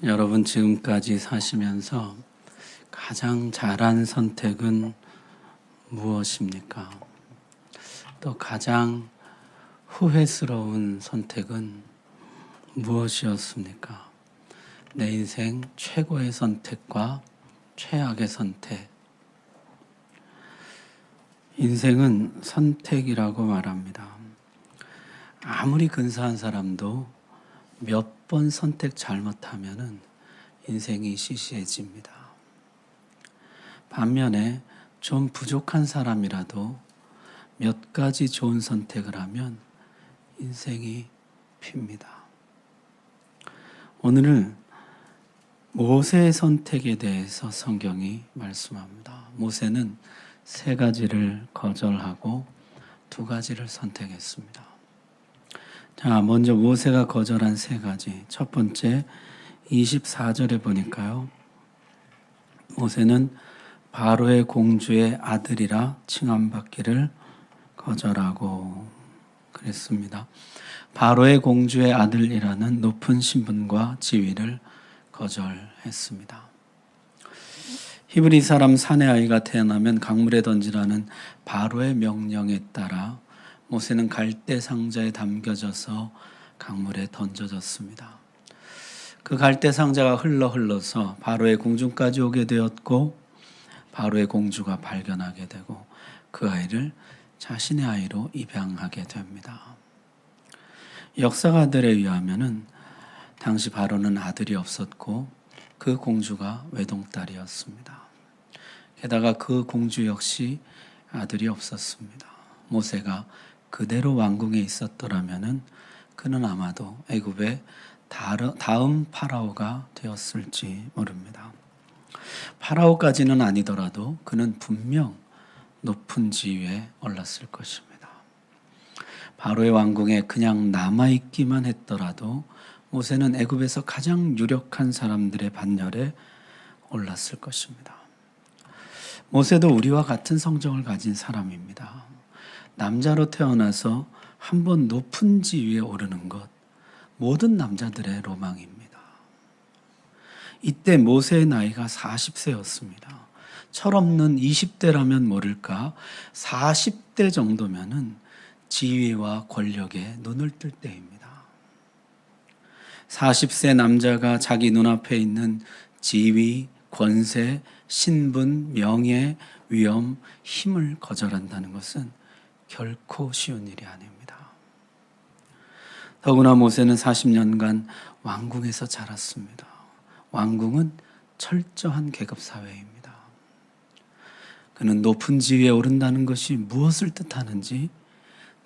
여러분 지금까지 사시면서 가장 잘한 선택은 무엇입니까? 또 가장 후회스러운 선택은 무엇이었습니까? 내 인생 최고의 선택과 최악의 선택. 인생은 선택이라고 말합니다. 아무리 근사한 사람도 몇 번 선택 잘못하면은 인생이 시시해집니다. 반면에 좀 부족한 사람이라도 몇 가지 좋은 선택을 하면 인생이 핍니다. 오늘은 모세의 선택에 대해서 성경이 말씀합니다. 모세는 3가지를 거절하고 2가지를 선택했습니다. 자, 먼저 모세가 거절한 3가지. 첫 번째 24절에 보니까요. 모세는 바로의 공주의 아들이라 칭함받기를 거절하고 그랬습니다. 바로의 공주의 아들이라는 높은 신분과 지위를 거절했습니다. 히브리 사람 사내 아이가 태어나면 강물에 던지라는 바로의 명령에 따라 모세는 갈대 상자에 담겨져서 강물에 던져졌습니다. 그 갈대 상자가 흘러서 바로의 궁중까지 오게 되었고 바로의 공주가 발견하게 되고 그 아이를 자신의 아이로 입양하게 됩니다. 역사가들에 의하면은 당시 바로는 아들이 없었고 그 공주가 외동딸이었습니다. 게다가 그 공주 역시 아들이 없었습니다. 모세가 그대로 왕궁에 있었더라면은 그는 아마도 애굽의 다음 파라오가 되었을지 모릅니다. 파라오까지는 아니더라도 그는 분명 높은 지위에 올랐을 것입니다. 바로의 왕궁에 그냥 남아있기만 했더라도 모세는 애굽에서 가장 유력한 사람들의 반열에 올랐을 것입니다. 모세도 우리와 같은 성정을 가진 사람입니다. 남자로 태어나서 한번 높은 지위에 오르는 것, 모든 남자들의 로망입니다. 이때 모세의 나이가 40세였습니다. 철없는 20대라면 모를까 40대 정도면은 지위와 권력에 눈을 뜰 때입니다. 40세 남자가 자기 눈앞에 있는 지위, 권세, 신분, 명예, 위엄, 힘을 거절한다는 것은 결코 쉬운 일이 아닙니다. 더구나 모세는 40년간 왕궁에서 자랐습니다. 왕궁은 철저한 계급 사회입니다. 그는 높은 지위에 오른다는 것이 무엇을 뜻하는지,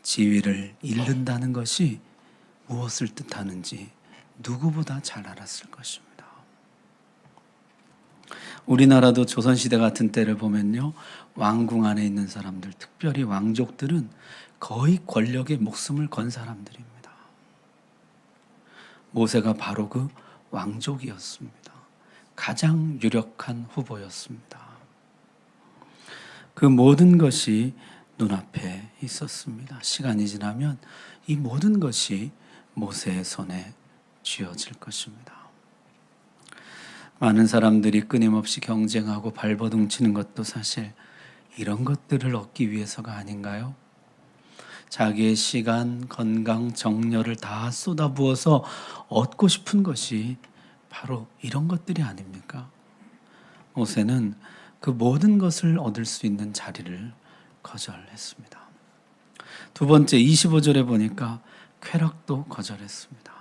지위를 잃는다는 것이 무엇을 뜻하는지 누구보다 잘 알았을 것입니다. 우리나라도 조선시대 같은 때를 보면요, 왕궁 안에 있는 사람들, 특별히 왕족들은 거의 권력에 목숨을 건 사람들입니다. 모세가 바로 그 왕족이었습니다. 가장 유력한 후보였습니다. 그 모든 것이 눈앞에 있었습니다. 시간이 지나면 이 모든 것이 모세의 손에 쥐어질 것입니다. 많은 사람들이 끊임없이 경쟁하고 발버둥 치는 것도 사실 이런 것들을 얻기 위해서가 아닌가요? 자기의 시간, 건강, 정열을 다 쏟아부어서 얻고 싶은 것이 바로 이런 것들이 아닙니까? 모세는 그 모든 것을 얻을 수 있는 자리를 거절했습니다. 2번째 25절에 보니까 쾌락도 거절했습니다.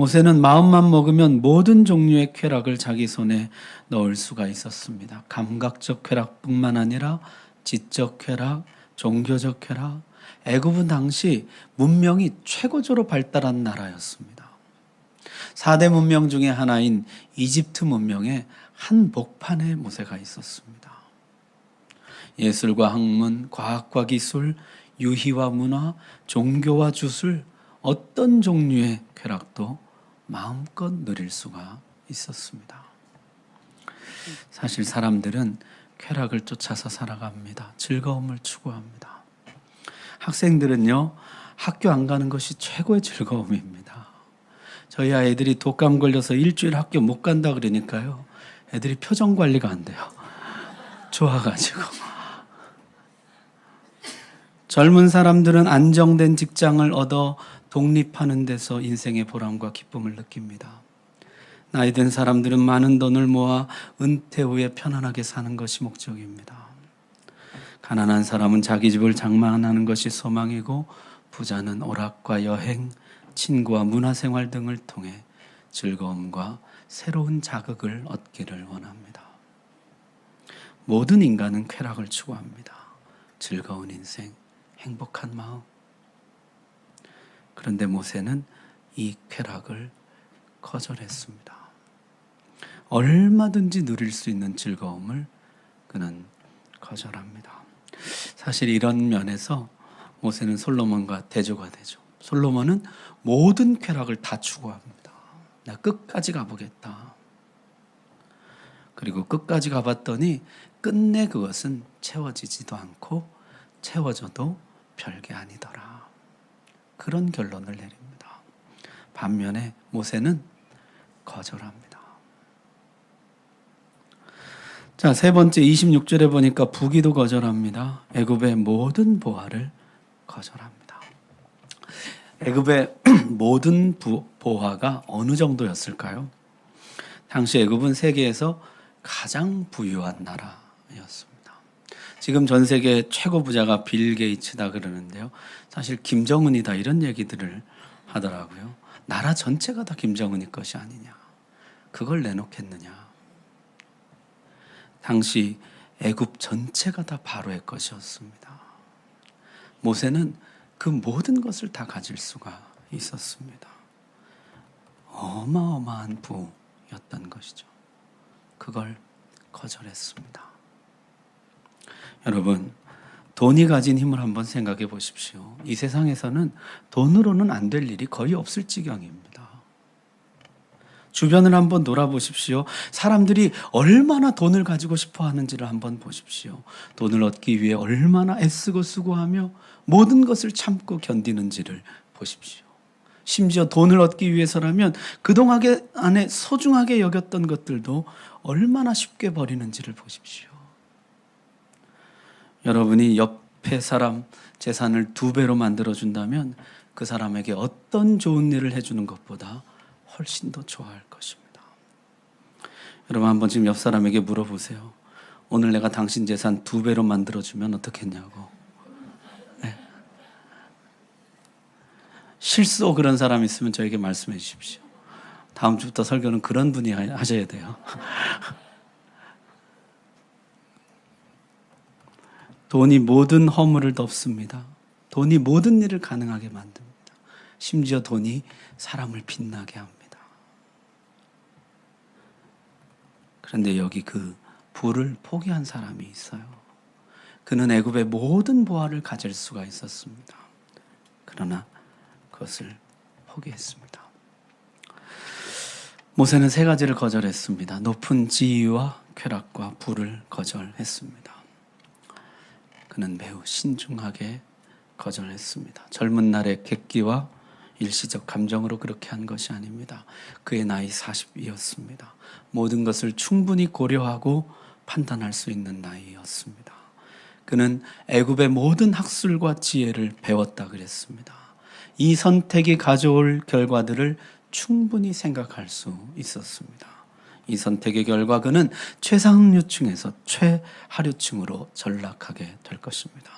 모세는 마음만 먹으면 모든 종류의 쾌락을 자기 손에 넣을 수가 있었습니다. 감각적 쾌락뿐만 아니라 지적 쾌락, 종교적 쾌락. 애굽은 당시 문명이 최고조로 발달한 나라였습니다. 4대 문명 중에 하나인 이집트 문명의 한 복판에 모세가 있었습니다. 예술과 학문, 과학과 기술, 유희와 문화, 종교와 주술, 어떤 종류의 쾌락도 마음껏 누릴 수가 있었습니다. 사실 사람들은 쾌락을 쫓아서 살아갑니다. 즐거움을 추구합니다. 학생들은요, 학교 안 가는 것이 최고의 즐거움입니다. 저희 아이들이 독감 걸려서 일주일 학교 못 간다 그러니까요. 애들이 표정 관리가 안 돼요. 좋아가지고. 젊은 사람들은 안정된 직장을 얻어 독립하는 데서 인생의 보람과 기쁨을 느낍니다. 나이 든 사람들은 많은 돈을 모아 은퇴 후에 편안하게 사는 것이 목적입니다. 가난한 사람은 자기 집을 장만하는 것이 소망이고, 부자는 오락과 여행, 친구와 문화생활 등을 통해 즐거움과 새로운 자극을 얻기를 원합니다. 모든 인간은 쾌락을 추구합니다. 즐거운 인생, 행복한 마음. 그런데 모세는 이 쾌락을 거절했습니다. 얼마든지 누릴 수 있는 즐거움을 그는 거절합니다. 사실 이런 면에서 모세는 솔로몬과 대조가 되죠. 솔로몬은 모든 쾌락을 다 추구합니다. 나 끝까지 가보겠다. 그리고 끝까지 가봤더니 끝내 그것은 채워지지도 않고 채워져도 별게 아니더라. 그런 결론을 내립니다. 반면에 모세는 거절합니다. 자, 세 번째 26절에 보니까 부귀도 거절합니다. 애굽의 모든 보화를 거절합니다. 애굽의 모든 보화가 어느 정도였을까요? 당시 애굽은 세계에서 가장 부유한 나라였습니다. 지금 전 세계 최고 부자가 빌 게이츠다 그러는데요. 사실 김정은이다 이런 얘기들을 하더라고요. 나라 전체가 다 김정은이 것이 아니냐. 그걸 내놓겠느냐. 당시 애굽 전체가 다 바로의 것이었습니다. 모세는 그 모든 것을 다 가질 수가 있었습니다. 어마어마한 부였던 것이죠. 그걸 거절했습니다. 여러분, 돈이 가진 힘을 한번 생각해 보십시오. 이 세상에서는 돈으로는 안 될 일이 거의 없을 지경입니다. 주변을 한번 돌아보십시오. 사람들이 얼마나 돈을 가지고 싶어 하는지를 한번 보십시오. 돈을 얻기 위해 얼마나 애쓰고 수고하며 모든 것을 참고 견디는지를 보십시오. 심지어 돈을 얻기 위해서라면 그동안 안에 소중하게 여겼던 것들도 얼마나 쉽게 버리는지를 보십시오. 여러분이 옆에 사람 재산을 2배로 만들어준다면 그 사람에게 어떤 좋은 일을 해주는 것보다 훨씬 더 좋아할 것입니다. 여러분 한번 지금 옆 사람에게 물어보세요. 오늘 내가 당신 재산 2배로 만들어주면 어떻겠냐고. 네. 실수 그런 사람 있으면 저에게 말씀해 주십시오. 다음 주부터 설교는 그런 분이 하셔야 돼요. 돈이 모든 허물을 덮습니다. 돈이 모든 일을 가능하게 만듭니다. 심지어 돈이 사람을 빛나게 합니다. 그런데 여기 그 부를 포기한 사람이 있어요. 그는 애굽의 모든 보화를 가질 수가 있었습니다. 그러나 그것을 포기했습니다. 모세는 3가지를 거절했습니다. 높은 지위와 쾌락과 부를 거절했습니다. 그는 매우 신중하게 거절했습니다. 젊은 날의 객기와 일시적 감정으로 그렇게 한 것이 아닙니다. 그의 나이 40이었습니다. 모든 것을 충분히 고려하고 판단할 수 있는 나이였습니다. 그는 애굽의 모든 학술과 지혜를 배웠다 그랬습니다. 이 선택이 가져올 결과들을 충분히 생각할 수 있었습니다. 이 선택의 결과 그는 최상류층에서 최하류층으로 전락하게 될 것입니다.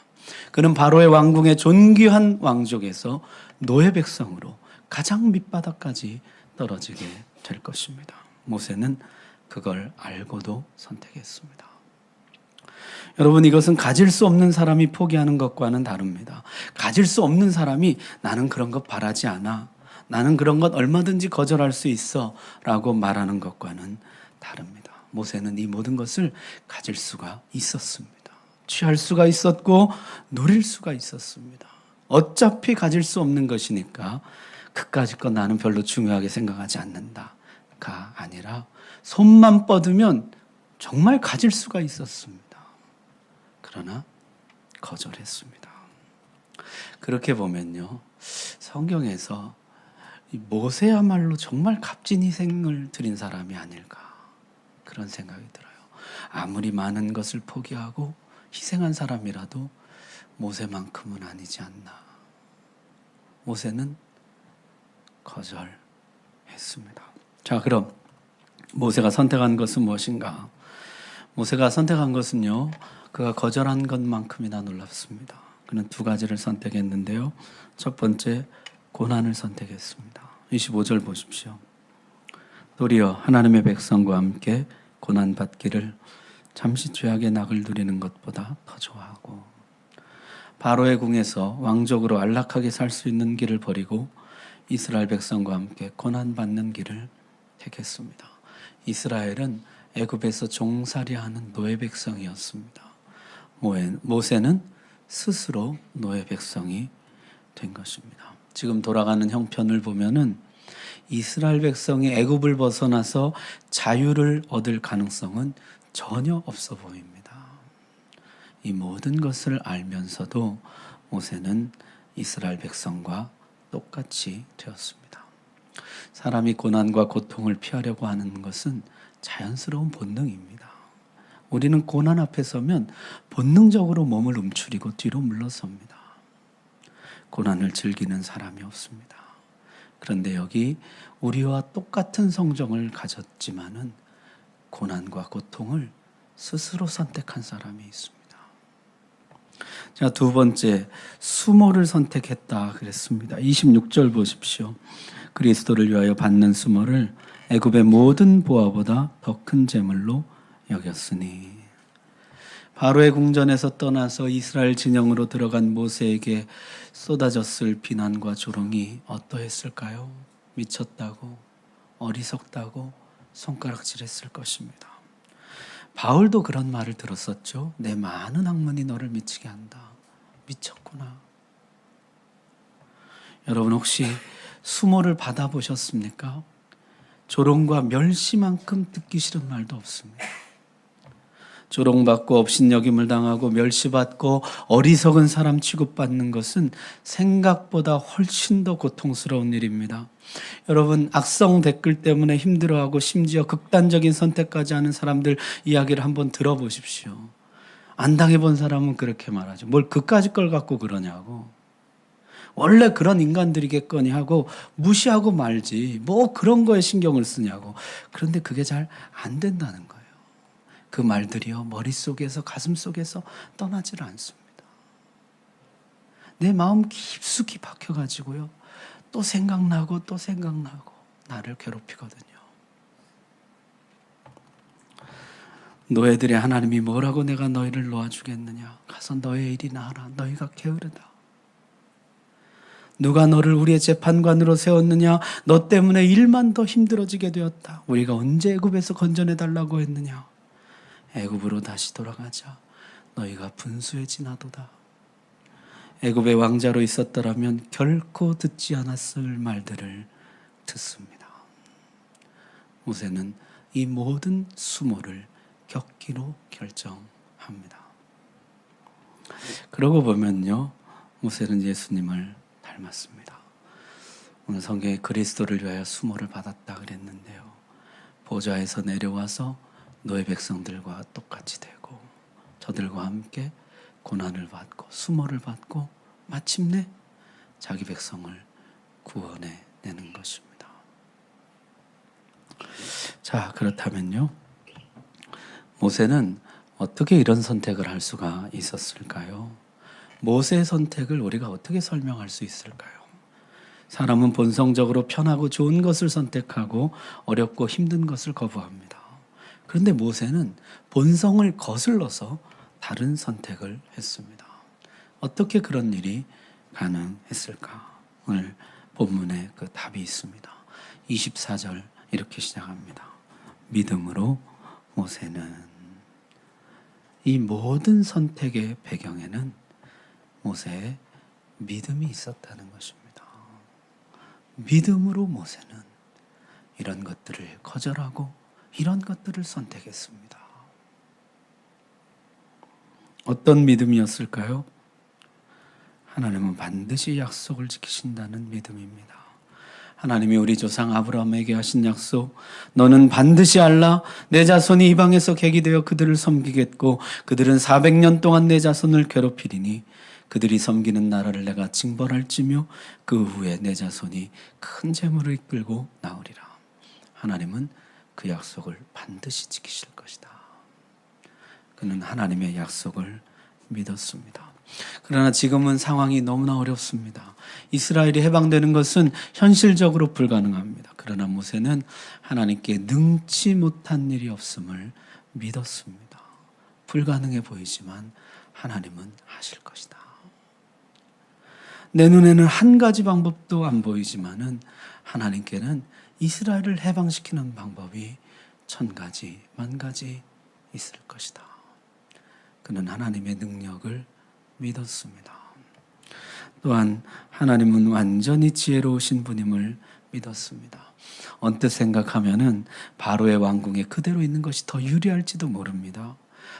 그는 바로의 왕궁의 존귀한 왕족에서 노예 백성으로 가장 밑바닥까지 떨어지게 될 것입니다. 모세는 그걸 알고도 선택했습니다. 여러분, 이것은 가질 수 없는 사람이 포기하는 것과는 다릅니다. 가질 수 없는 사람이 나는 그런 것 바라지 않아, 나는 그런 것 얼마든지 거절할 수 있어 라고 말하는 것과는 다릅니다. 모세는 이 모든 것을 가질 수가 있었습니다. 취할 수가 있었고 누릴 수가 있었습니다. 어차피 가질 수 없는 것이니까 그까짓 건 나는 별로 중요하게 생각하지 않는다가 아니라 손만 뻗으면 정말 가질 수가 있었습니다. 그러나 거절했습니다. 그렇게 보면요, 성경에서 이 모세야말로 정말 값진 희생을 드린 사람이 아닐까 그런 생각이 들어요. 아무리 많은 것을 포기하고 희생한 사람이라도 모세만큼은 아니지 않나. 모세는 거절했습니다. 자, 그럼 모세가 선택한 것은 무엇인가? 모세가 선택한 것은요, 그가 거절한 것만큼이나 놀랍습니다. 그는 두 가지를 선택했는데요. 첫 번째, 고난을 선택했습니다. 25절 보십시오. 도리어 하나님의 백성과 함께 고난받기를 잠시 죄악의 낙을 누리는 것보다 더 좋아하고, 바로의 궁에서 왕족으로 안락하게 살 수 있는 길을 버리고 이스라엘 백성과 함께 고난받는 길을 택했습니다. 이스라엘은 애굽에서 종살이하는 노예 백성이었습니다. 모세는 스스로 노예 백성이 된 것입니다. 지금 돌아가는 형편을 보면은 이스라엘 백성이 애굽을 벗어나서 자유를 얻을 가능성은 전혀 없어 보입니다. 이 모든 것을 알면서도 모세는 이스라엘 백성과 똑같이 되었습니다. 사람이 고난과 고통을 피하려고 하는 것은 자연스러운 본능입니다. 우리는 고난 앞에 서면 본능적으로 몸을 움츠리고 뒤로 물러섭니다. 고난을 즐기는 사람이 없습니다. 그런데 여기 우리와 똑같은 성정을 가졌지만은 고난과 고통을 스스로 선택한 사람이 있습니다. 자, 두 번째, 수모를 선택했다 그랬습니다. 26절 보십시오. 그리스도를 위하여 받는 수모를 애굽의 모든 보화보다 더 큰 재물로 여겼으니. 바로의 궁전에서 떠나서 이스라엘 진영으로 들어간 모세에게 쏟아졌을 비난과 조롱이 어떠했을까요? 미쳤다고, 어리석다고 손가락질했을 것입니다. 바울도 그런 말을 들었었죠. 내 많은 학문이 너를 미치게 한다. 미쳤구나. 여러분 혹시 수모를 받아보셨습니까? 조롱과 멸시만큼 듣기 싫은 말도 없습니다. 조롱받고 업신여김을 당하고 멸시받고 어리석은 사람 취급받는 것은 생각보다 훨씬 더 고통스러운 일입니다. 여러분 악성 댓글 때문에 힘들어하고 심지어 극단적인 선택까지 하는 사람들 이야기를 한번 들어보십시오. 안 당해본 사람은 그렇게 말하죠. 뭘 그까짓 걸 갖고 그러냐고. 원래 그런 인간들이겠거니 하고 무시하고 말지 뭐 그런 거에 신경을 쓰냐고. 그런데 그게 잘 안 된다는 거예요. 그 말들이요 머릿속에서 가슴속에서 떠나질 않습니다. 내 마음 깊숙이 박혀가지고요 또 생각나고 또 생각나고 나를 괴롭히거든요. 노예들의 하나님이 뭐라고 내가 너희를 놓아주겠느냐. 가서 너의 일이나 하라. 너희가 게으르다. 누가 너를 우리의 재판관으로 세웠느냐. 너 때문에 일만 더 힘들어지게 되었다. 우리가 언제 애굽에서 건져내달라고 했느냐. 애굽으로 다시 돌아가자. 너희가 분수해지나도다. 애굽의 왕자로 있었더라면 결코 듣지 않았을 말들을 듣습니다. 모세는 이 모든 수모를 겪기로 결정합니다. 그러고 보면요, 모세는 예수님을 닮았습니다. 오늘 성경에 그리스도를 위하여 수모를 받았다 그랬는데요, 보좌에서 내려와서 노예 백성들과 똑같이 되고 저들과 함께 고난을 받고 수모를 받고 마침내 자기 백성을 구원해내는 것입니다. 자, 그렇다면요, 모세는 어떻게 이런 선택을 할 수가 있었을까요? 모세의 선택을 우리가 어떻게 설명할 수 있을까요? 사람은 본성적으로 편하고 좋은 것을 선택하고 어렵고 힘든 것을 거부합니다. 그런데 모세는 본성을 거슬러서 다른 선택을 했습니다. 어떻게 그런 일이 가능했을까? 오늘 본문에 그 답이 있습니다. 24절 이렇게 시작합니다. 믿음으로 모세는. 이 모든 선택의 배경에는 모세의 믿음이 있었다는 것입니다. 믿음으로 모세는 이런 것들을 거절하고 이런 것들을 선택했습니다. 어떤 믿음이었을까요? 하나님은 반드시 약속을 지키신다는 믿음입니다. 하나님이 우리 조상 아브라함에게 하신 약속, 너는 반드시 알라. 내 자손이 이방에서 객이 되어 그들을 섬기겠고 그들은 400년 동안 내 자손을 괴롭히리니 그들이 섬기는 나라를 내가 징벌할지며 그 후에 내 자손이 큰 재물을 이끌고 나오리라. 하나님은 그 약속을 반드시 지키실 것이다. 그는 하나님의 약속을 믿었습니다. 그러나 지금은 상황이 너무나 어렵습니다. 이스라엘이 해방되는 것은 현실적으로 불가능합니다. 그러나 모세는 하나님께 능치 못한 일이 없음을 믿었습니다. 불가능해 보이지만 하나님은 하실 것이다. 내 눈에는 한 가지 방법도 안 보이지만은 하나님께는 이스라엘을 해방시키는 방법이 1000가지, 10,000가지 있을 것이다. 그는 하나님의 능력을 믿었습니다. 또한 하나님은 완전히 지혜로우신 분임을 믿었습니다. 언뜻 생각하면은 바로의 왕궁에 그대로 있는 것이 더 유리할지도 모릅니다.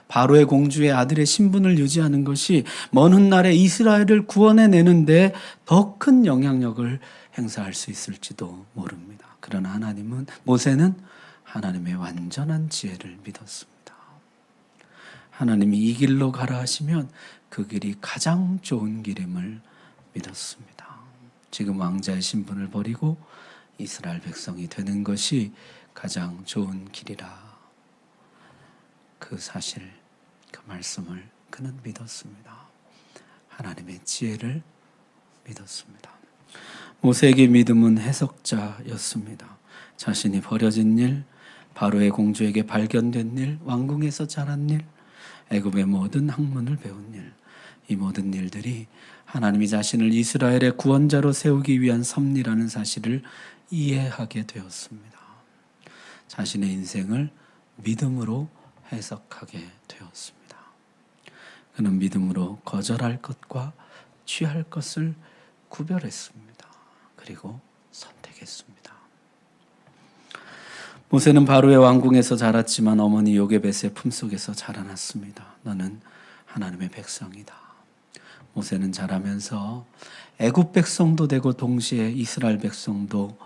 바로의 공주의 아들의 신분을 유지하는 것이 먼 훗날에 이스라엘을 구원해내는데 더 큰 영향력을 행사할 수 있을지도 모릅니다. 그러나 모세는 하나님의 완전한 지혜를 믿었습니다. 하나님이 이 길로 가라 하시면 그 길이 가장 좋은 길임을 믿었습니다. 지금 왕자의 신분을 버리고 이스라엘 백성이 되는 것이 가장 좋은 길이라. 그 사실, 그 말씀을 그는 믿었습니다. 하나님의 지혜를 믿었습니다. 모세에게 믿음은 해석자였습니다. 자신이 버려진 일, 바로의 공주에게 발견된 일, 왕궁에서 자란 일, 애굽의 모든 학문을 배운 일, 이 모든 일들이 하나님이 자신을 이스라엘의 구원자로 세우기 위한 섭리라는 사실을 이해하게 되었습니다. 자신의 인생을 믿음으로 해석하게 되었습니다. 그는 믿음으로 거절할 것과 취할 것을 구별했습니다. 그리고 선택했습니다. 모세는 바로의 왕궁에서 자랐지만 어머니 요게벳의 품속에서 자라났습니다. 너는 하나님의 백성이다. 모세는 자라면서 애굽 백성도 되고 동시에 이스라엘 백성도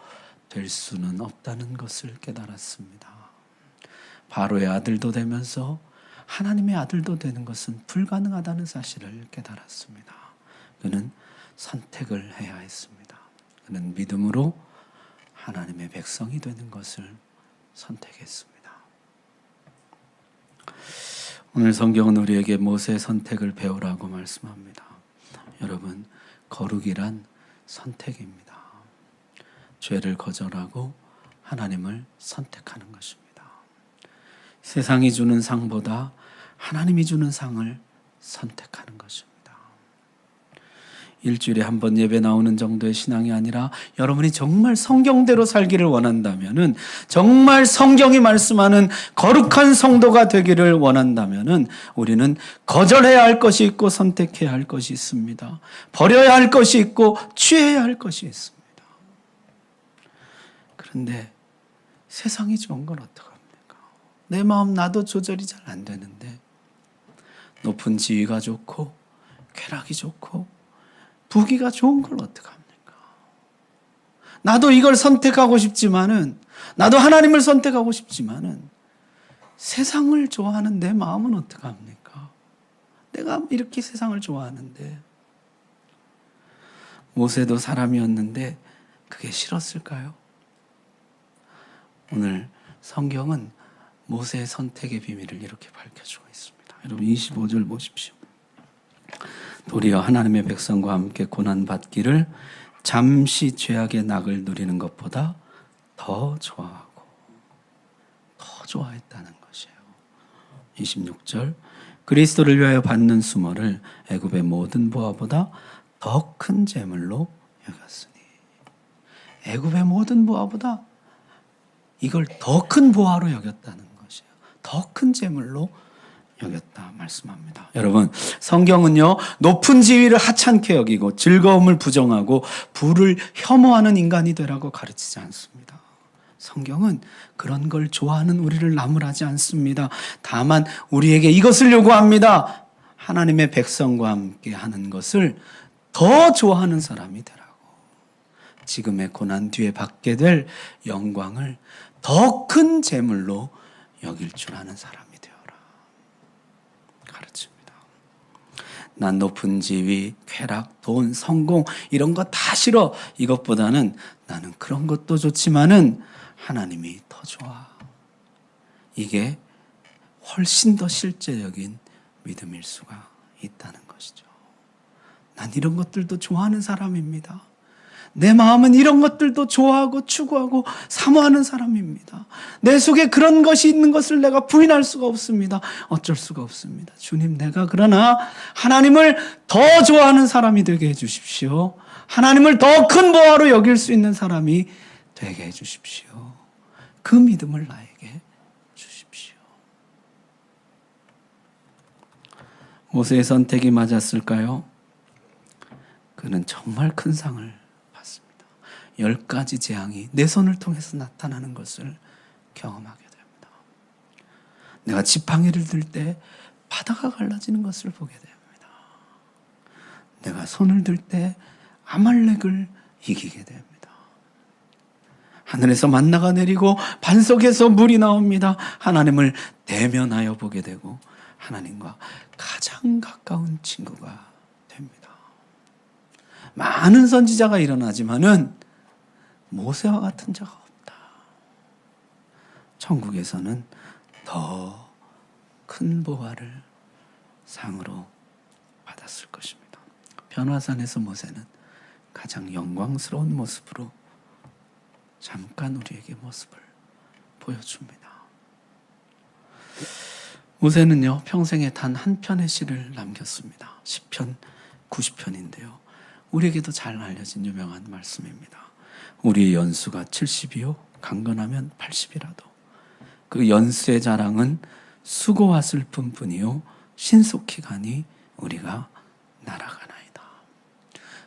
될 수는 없다는 것을 깨달았습니다. 바로의 아들도 되면서 하나님의 아들도 되는 것은 불가능하다는 사실을 깨달았습니다. 그는 선택을 해야 했습니다. 그는 믿음으로 하나님의 백성이 되는 것을 선택했습니다. 오늘 성경은 우리에게 모세의 선택을 배우라고 말씀합니다. 여러분, 거룩이란 선택입니다. 죄를 거절하고 하나님을 선택하는 것입니다. 세상이 주는 상보다 하나님이 주는 상을 선택하는 것입니다. 일주일에 한 번 예배 나오는 정도의 신앙이 아니라 여러분이 정말 성경대로 살기를 원한다면은, 정말 성경이 말씀하는 거룩한 성도가 되기를 원한다면은 우리는 거절해야 할 것이 있고 선택해야 할 것이 있습니다. 버려야 할 것이 있고 취해야 할 것이 있습니다. 그런데 세상이 좋은 건 어떡합니까? 내 마음 나도 조절이 잘 안 되는데, 높은 지위가 좋고 쾌락이 좋고 부귀가 좋은 걸 어떡합니까? 나도 이걸 선택하고 싶지만은, 나도 하나님을 선택하고 싶지만은 세상을 좋아하는 내 마음은 어떡합니까? 내가 이렇게 세상을 좋아하는데. 모세도 사람이었는데 그게 싫었을까요? 오늘 성경은 모세의 선택의 비밀을 이렇게 밝혀주고 있습니다. 여러분 25절 보십시오. 도리어 하나님의 백성과 함께 고난받기를 잠시 죄악의 낙을 누리는 것보다 더 좋아하고 더 좋아했다는 것이에요. 26절 그리스도를 위하여 받는 수모를 애굽의 모든 보화보다 더 큰 재물로 여겼으니. 애굽의 모든 보화보다 이걸 더 큰 보화로 여겼다는 것이에요. 더 큰 재물로 여겼다 말씀합니다. 여러분, 성경은요, 높은 지위를 하찮게 여기고 즐거움을 부정하고 부를 혐오하는 인간이 되라고 가르치지 않습니다. 성경은 그런 걸 좋아하는 우리를 나무라지 않습니다. 다만 우리에게 이것을 요구합니다. 하나님의 백성과 함께 하는 것을 더 좋아하는 사람이 되라고. 지금의 고난 뒤에 받게 될 영광을 더 큰 재물로 여길 줄 아는 사람이 되어라. 가르칩니다. 난 높은 지위, 쾌락, 돈, 성공 이런 거 다 싫어. 이것보다는 나는 그런 것도 좋지만은 하나님이 더 좋아. 이게 훨씬 더 실제적인 믿음일 수가 있다는 것이죠. 난 이런 것들도 좋아하는 사람입니다. 내 마음은 이런 것들도 좋아하고 추구하고 사모하는 사람입니다. 내 속에 그런 것이 있는 것을 내가 부인할 수가 없습니다. 어쩔 수가 없습니다. 주님, 내가 그러나 하나님을 더 좋아하는 사람이 되게 해주십시오. 하나님을 더 큰 보화로 여길 수 있는 사람이 되게 해주십시오. 그 믿음을 나에게 주십시오. 모세의 선택이 맞았을까요? 그는 정말 큰 상을 10가지 재앙이 내 손을 통해서 나타나는 것을 경험하게 됩니다. 내가 지팡이를 들 때 바다가 갈라지는 것을 보게 됩니다. 내가 손을 들 때 아말렉을 이기게 됩니다. 하늘에서 만나가 내리고 반석에서 물이 나옵니다. 하나님을 대면하여 보게 되고 하나님과 가장 가까운 친구가 됩니다. 많은 선지자가 일어나지만은 모세와 같은 자가 없다. 천국에서는 더 큰 보화를 상으로 받았을 것입니다. 변화산에서 모세는 가장 영광스러운 모습으로 잠깐 우리에게 모습을 보여줍니다. 모세는요, 평생에 단 한 편의 시를 남겼습니다. 시편 90편인데요. 우리에게도 잘 알려진 유명한 말씀입니다. 우리의 연수가 70이요 강건하면 80이라도 그 연수의 자랑은 수고하실 뿐뿐이요 신속히 가니 우리가 날아가나이다.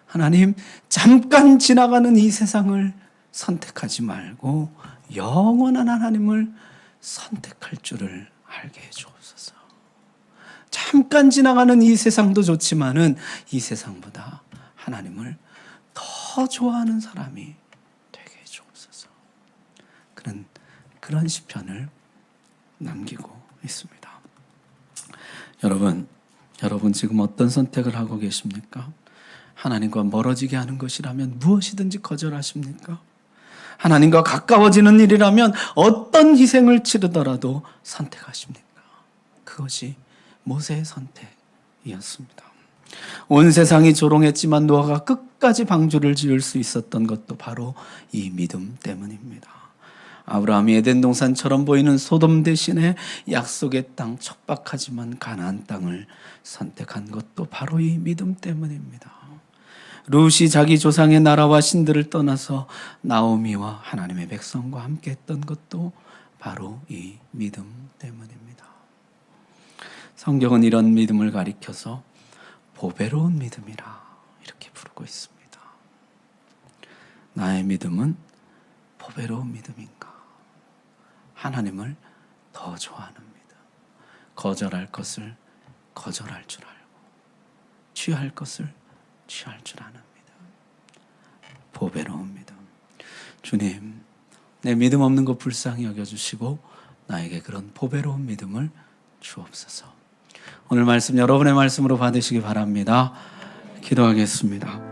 하나님, 잠깐 지나가는 이 세상을 선택하지 말고 영원한 하나님을 선택할 줄을 알게 해주옵소서. 잠깐 지나가는 이 세상도 좋지만은 이 세상보다 하나님을 더 좋아하는 사람이 되게 해주옵소서. 그런 시편을 남기고 있습니다. 여러분 지금 어떤 선택을 하고 계십니까? 하나님과 멀어지게 하는 것이라면 무엇이든지 거절하십니까? 하나님과 가까워지는 일이라면 어떤 희생을 치르더라도 선택하십니까? 그것이 모세의 선택이었습니다. 온 세상이 조롱했지만 노아가 끝까지 방주를 지을 수 있었던 것도 바로 이 믿음 때문입니다. 아브라함이 에덴 동산처럼 보이는 소돔 대신에 약속의 땅, 척박하지만 가나안 땅을 선택한 것도 바로 이 믿음 때문입니다. 룻이 자기 조상의 나라와 신들을 떠나서 나오미와 하나님의 백성과 함께 했던 것도 바로 이 믿음 때문입니다. 성경은 이런 믿음을 가리켜서 보배로운 믿음이라 이렇게 부르고 있습니다. 나의 믿음은 보배로운 믿음인가? 하나님을 더 좋아하는 믿음. 거절할 것을 거절할 줄 알고 취할 것을 취할 줄 아는 믿음. 보배로운 믿음. 주님, 내 믿음 없는 것 불쌍히 여겨주시고 나에게 그런 보배로운 믿음을 주옵소서. 오늘 말씀 여러분의 말씀으로 받으시기 바랍니다. 기도하겠습니다.